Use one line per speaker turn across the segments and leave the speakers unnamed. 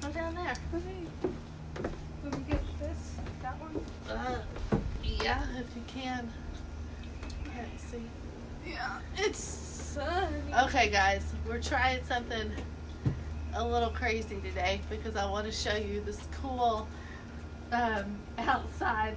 Go down there.
Okay. Let me get this. That one.
Yeah, if you can. Can't see.
Yeah, it's sunny.
Okay, guys, we're trying something a little crazy today because I want to show you this cool outside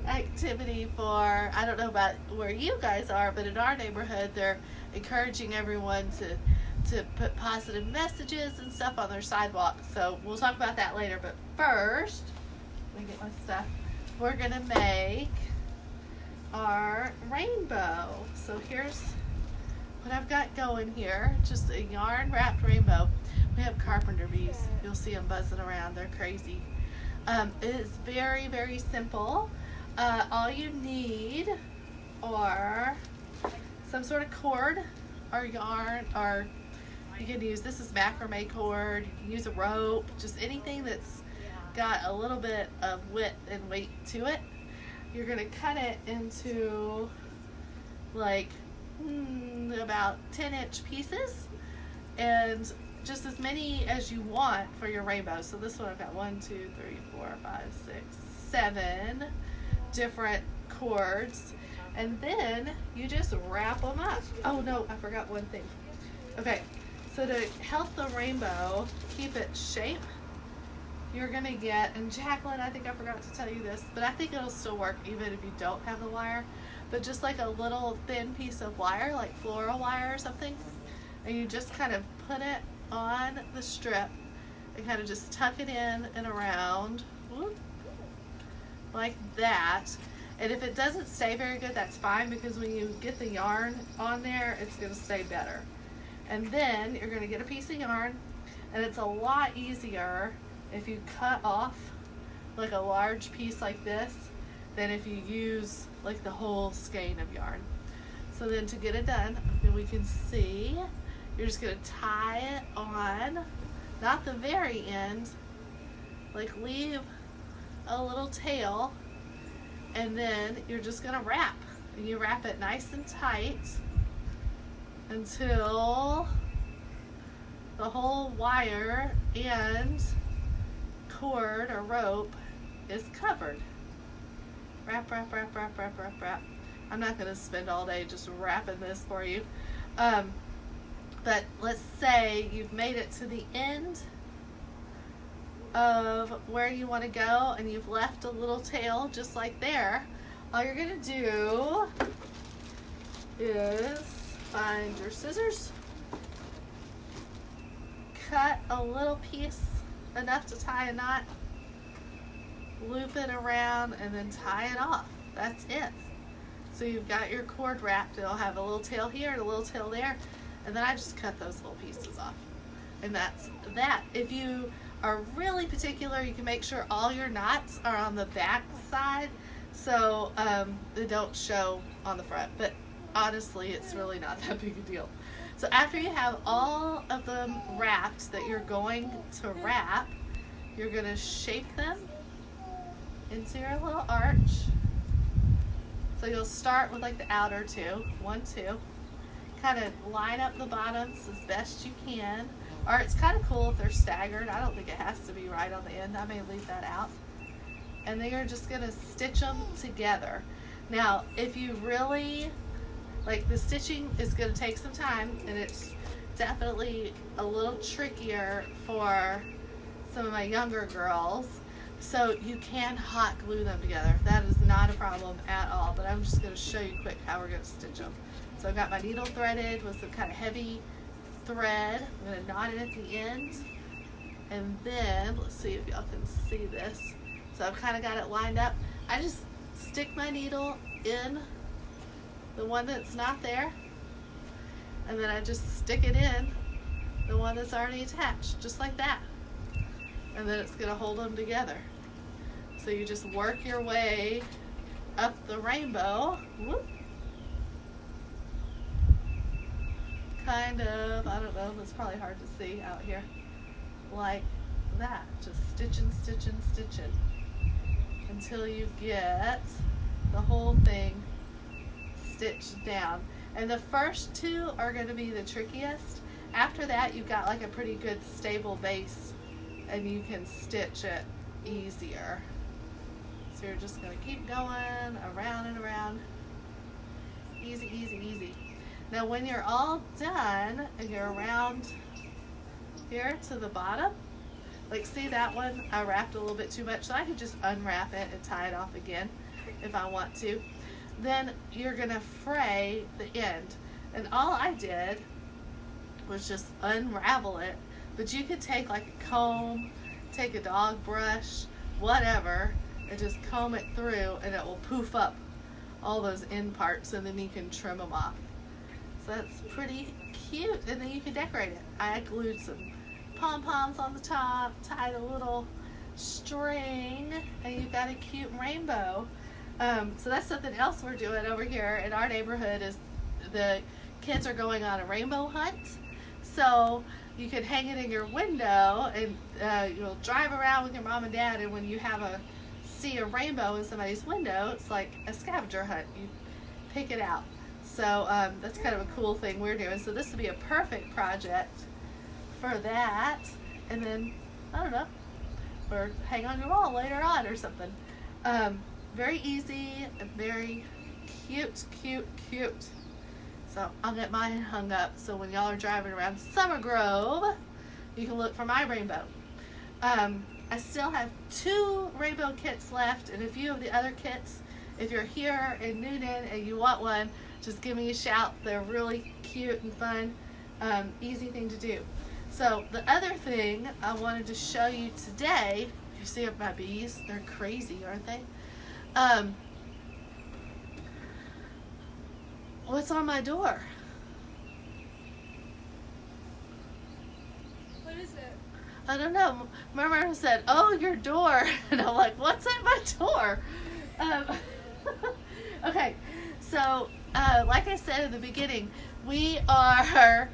activity for, I don't know about where you guys are, but in our neighborhood, they're encouraging everyone to put positive messages and stuff on their sidewalk. So we'll talk about that later. But first, let me get my stuff. We're going to make our rainbow. So here's what I've got going here. Just a yarn wrapped rainbow. We have carpenter bees. You'll see them buzzing around. They're crazy. It is very, very simple. All you need are some sort of cord or yarn, or you can use, this is macrame cord, you can use a rope, just anything that's got a little bit of width and weight to it. You're going to cut it into like about 10-inch pieces, and just as many as you want for your rainbow. So this one I've got 1, 2, 3, 4, 5, 6, 7 different cords, and then you just wrap them up. Oh no, I forgot one thing. Okay, so to help the rainbow keep its shape, you're gonna get, and Jacqueline, I think I forgot to tell you this, but I think it'll still work even if you don't have the wire, but just like a little thin piece of wire, like floral wire or something, and you just kind of put it on the strip and kind of just tuck it in and around, whoop, like that. And if it doesn't stay very good, that's fine, because when you get the yarn on there, it's going to stay better. And then you're going to get a piece of yarn, and it's a lot easier if you cut off like a large piece like this than if you use like the whole skein of yarn. So then to get it done, and we can see, you're just going to tie it on, not the very end, like leave a little tail, and then you're just going to wrap. And you wrap it nice and tight until the whole wire and cord or rope is covered. Wrap, wrap, wrap, wrap, wrap, wrap, wrap. I'm not going to spend all day just wrapping this for you. But let's say you've made it to the end of where you want to go, and you've left a little tail just like there. All you're going to do is find your scissors, cut a little piece enough to tie a knot, loop it around, and then tie it off. That's it. So you've got your cord wrapped. It'll have a little tail here and a little tail there, and then I just cut those little pieces off. And that's that. If you are really particular, you can make sure all your knots are on the back side, so they don't show on the front. But honestly, it's really not that big a deal. So after you have all of them wrapped that you're going to wrap, you're going to shape them into your little arch. So you'll start with like the outer two, 1, 2. Kind of line up the bottoms as best you can. Or it's kind of cool if they're staggered. I don't think it has to be right on the end. I may leave that out. And then you're just going to stitch them together. Now, if you really, like, the stitching is going to take some time, and it's definitely a little trickier for some of my younger girls. So you can hot glue them together. That is not a problem at all. But I'm just going to show you quick how we're going to stitch them. So I've got my needle threaded with some kind of heavy thread. I'm going to knot it at the end, and then let's see if y'all can see this. So I've kind of got it lined up. I just stick my needle in the one that's not there, and then I just stick it in the one that's already attached, just like that, and then it's going to hold them together. So you just work your way up the rainbow. Whoop. Kind of, I don't know, it's probably hard to see out here, like that, just stitching, stitching, stitching until you get the whole thing stitched down. And the first two are going to be the trickiest. After that, you've got like a pretty good stable base and you can stitch it easier. So you're just going to keep going around and around. Easy, easy, easy. Now when you're all done and you're around here to the bottom, like see that one, I wrapped a little bit too much, so I could just unwrap it and tie it off again if I want to. Then you're going to fray the end. And all I did was just unravel it. But you could take like a comb, take a dog brush, whatever, and just comb it through, and it will poof up all those end parts, and then you can trim them off. So that's pretty cute, and then you can decorate it. I glued some pom-poms on the top, tied a little string, and you've got a cute rainbow. So that's something else we're doing over here in our neighborhood, is the kids are going on a rainbow hunt. So you can hang it in your window, and you'll drive around with your mom and dad, and when you see a rainbow in somebody's window, it's like a scavenger hunt. You pick it out. So that's kind of a cool thing we're doing. So this would be a perfect project for that. And then, I don't know, or hang on your wall later on or something. Very easy and very cute, cute, cute. So I'll get mine hung up so when y'all are driving around Summer Grove, you can look for my rainbow. I still have 2 rainbow kits left, and a few of the other kits. If you're here in Newnan and you want one, just give me a shout. They're really cute and fun. Easy thing to do. So the other thing I wanted to show you today, you see my bees, they're crazy, aren't they? What's on my door?
What is it?
I don't know. My mom said, "Oh, your door," and I'm like, "What's at my door?" Okay, so like I said in the beginning, we are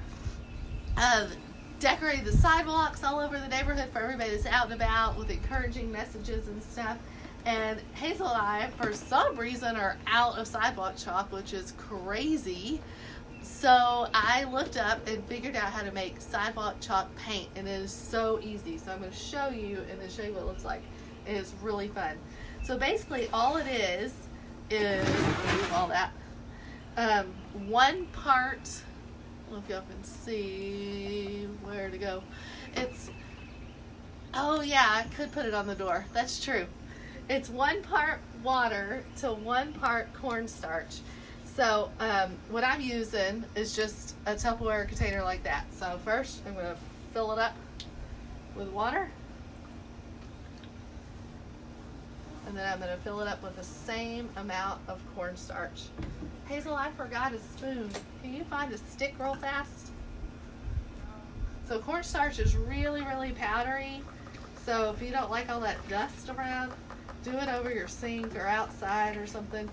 decorating the sidewalks all over the neighborhood for everybody that's out and about with encouraging messages and stuff. And Hazel and I, for some reason, are out of sidewalk chalk, which is crazy. So I looked up and figured out how to make sidewalk chalk paint, and it is so easy. So I'm going to show you and then show you what it looks like. It is really fun. So basically all it is remove all that. 1 part, I don't know if y'all can see where to go. Oh yeah, I could put it on the door. That's true. It's 1 part water to 1 part cornstarch. So what I'm using is just a Tupperware container like that. So first I'm going to fill it up with water. And then I'm going to fill it up with the same amount of cornstarch. Hazel, I forgot a spoon. Can you find a stick real fast? So cornstarch is really, really powdery. So if you don't like all that dust around, do it over your sink or outside or something.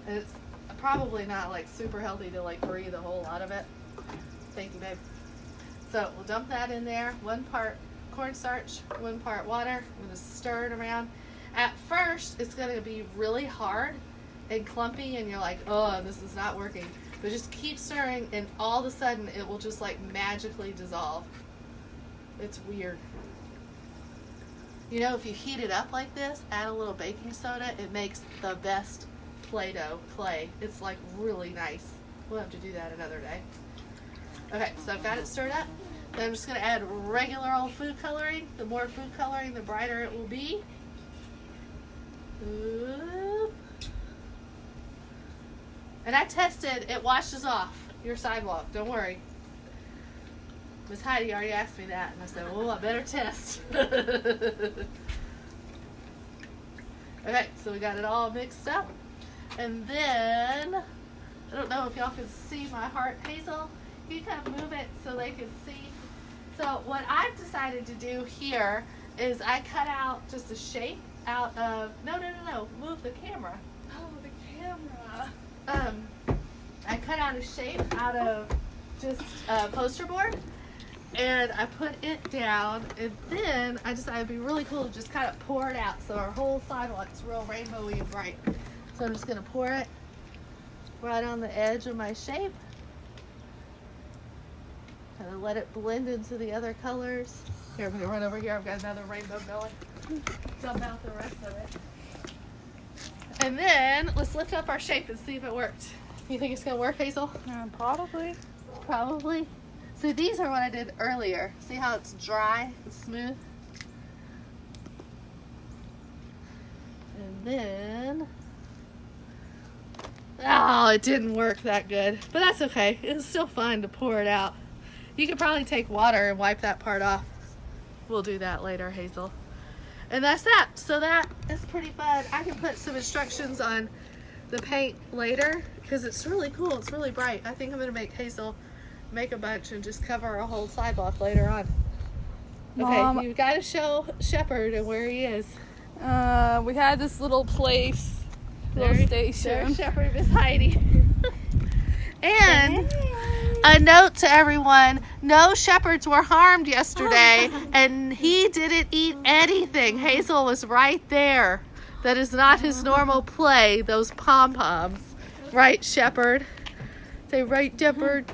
And it's probably not like super healthy to like breathe a whole lot of it. Thank you, babe. So we'll dump that in there. 1 part cornstarch, 1 part water. I'm going to stir it around. At first, it's going to be really hard and clumpy, and you're like, oh, this is not working. But just keep stirring, and all of a sudden, it will just like magically dissolve. It's weird. You know, if you heat it up like this, add a little baking soda, it makes the best Play-Doh clay. It's like really nice. We'll have to do that another day. Okay, so I've got it stirred up. Then I'm just going to add regular old food coloring. The more food coloring, the brighter it will be. Oop. And I tested, it washes off your sidewalk. Don't worry. Miss Heidi already asked me that, and I said, "Oh, I better test." Okay, so we got it all mixed up, and then I don't know if y'all can see my heart. Hazel, you kind of move it so they can see. So what I've decided to do here is I cut out just a shape out of no, move the camera.
Oh, the camera.
I cut out a shape out of just poster board, and I put it down, and then I decided it'd be really cool to just kind of pour it out so our whole sidewalk is real rainbowy and bright. So I'm just going to pour it right on the edge of my shape. Kind of let it blend into the other colors. Here, we can run over here. I've got another rainbow going. Dump out the rest of it. And then let's lift up our shape and see if it worked. You think it's gonna work, Hazel?
Probably.
Probably. So these are what I did earlier. See how it's dry and smooth? And then, oh, it didn't work that good, but that's okay. It's still fun to pour it out. You could probably take water and wipe that part off. We'll do that later, Hazel. And that's that. So that is pretty fun. I can put some instructions on the paint later because it's really cool. It's really bright. I think I'm going to make Hazel make a bunch and just cover a whole sidewalk later on. Okay,
Mom.
you've got to show Shepherd and where he is.
We had this little place, little
There's
station.
Shepherd is hiding. And a note to everyone, no shepherds were harmed yesterday, and he didn't eat anything. Hazel was right there. That is not his normal play, those pom-poms. Right, Shepherd? Say right, Shepherd.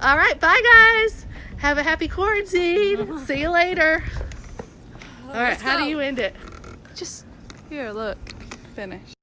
All right, bye, guys. Have a happy quarantine. See you later. All right, how do you end it?
Just here, look, finish.